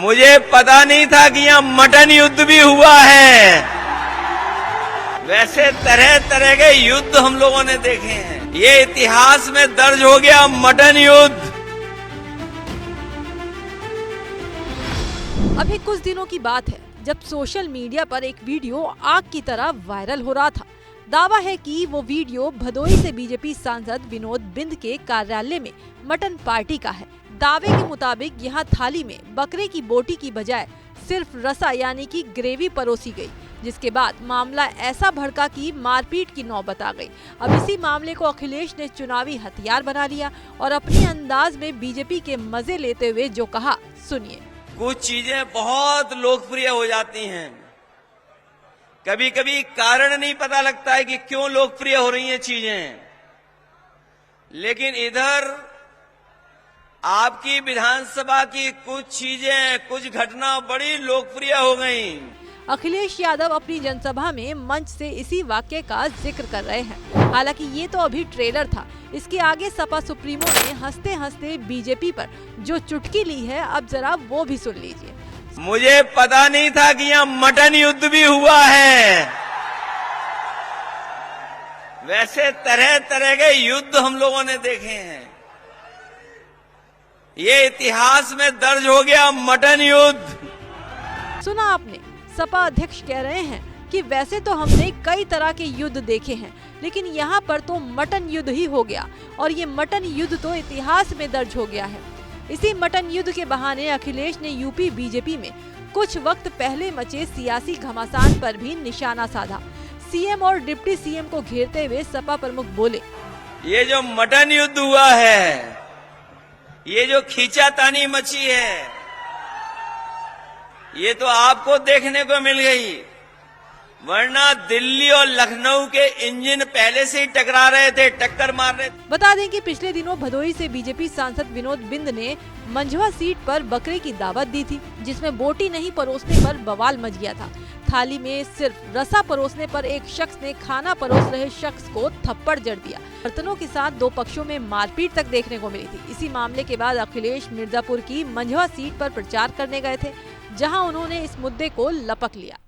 मुझे पता नहीं था कि यहाँ मटन युद्ध भी हुआ है। वैसे तरह तरह के युद्ध हम लोगों ने देखे हैं, ये इतिहास में दर्ज हो गया मटन युद्ध। अभी कुछ दिनों की बात है जब सोशल मीडिया पर एक वीडियो आग की तरह वायरल हो रहा था। दावा है कि वो वीडियो भदोई से बीजेपी सांसद विनोद बिंद के कार्यालय में मटन पार्टी का है। दावे के मुताबिक यहाँ थाली में बकरे की बोटी की बजाय सिर्फ रसा यानी कि ग्रेवी परोसी गई, जिसके बाद मामला ऐसा भड़का कि मारपीट की नौबत आ गई। अब इसी मामले को अखिलेश ने चुनावी हथियार बना लिया और अपने अंदाज में बीजेपी के मजे लेते हुए जो कहा, सुनिए। कुछ चीजें बहुत लोकप्रिय हो जाती हैं, कभी कभी कारण नहीं पता लगता है कि क्यों लोकप्रिय हो रही हैं चीजें, लेकिन इधर आपकी विधानसभा की कुछ चीजें, कुछ घटना बड़ी लोकप्रिय हो गई। अखिलेश यादव अपनी जनसभा में मंच से इसी वाक्य का जिक्र कर रहे हैं। हालांकि ये तो अभी ट्रेलर था, इसके आगे सपा सुप्रीमो ने हंसते हंसते बीजेपी पर जो चुटकी ली है, अब जरा वो भी सुन लीजिए। मुझे पता नहीं था कि यहाँ मटन युद्ध भी हुआ है। वैसे तरह तरह के युद्ध हम लोगों ने देखे हैं, ये इतिहास में दर्ज हो गया मटन युद्ध। सुना आपने, सपा अध्यक्ष कह रहे हैं कि वैसे तो हमने कई तरह के युद्ध देखे हैं, लेकिन यहाँ पर तो मटन युद्ध ही हो गया और ये मटन युद्ध तो इतिहास में दर्ज हो गया है। इसी मटन युद्ध के बहाने अखिलेश ने यूपी बीजेपी में कुछ वक्त पहले मचे सियासी घमासान पर भी निशाना साधा। सीएम और डिप्टी सीएम को घेरते हुए सपा प्रमुख बोले, ये जो मटन युद्ध हुआ है, ये जो खींचातानी मची है, ये तो आपको देखने को मिल गई, वरना दिल्ली और लखनऊ के इंजन पहले से ही टकरा रहे थे, टक्कर मार रहे थे। बता दें कि पिछले दिनों भदोई से बीजेपी सांसद विनोद बिंद ने मंझवा सीट पर बकरे की दावत दी थी, जिसमें बोटी नहीं परोसने पर बवाल मच गया था। थाली में सिर्फ रसा परोसने पर एक शख्स ने खाना परोस रहे शख्स को थप्पड़ जड़ दिया। बर्तनों के साथ दो पक्षों में मारपीट तक देखने को मिली थी। इसी मामले के बाद अखिलेश मिर्जापुर की मंझवा सीट पर प्रचार करने गए थे, जहां उन्होंने इस मुद्दे को लपक लिया।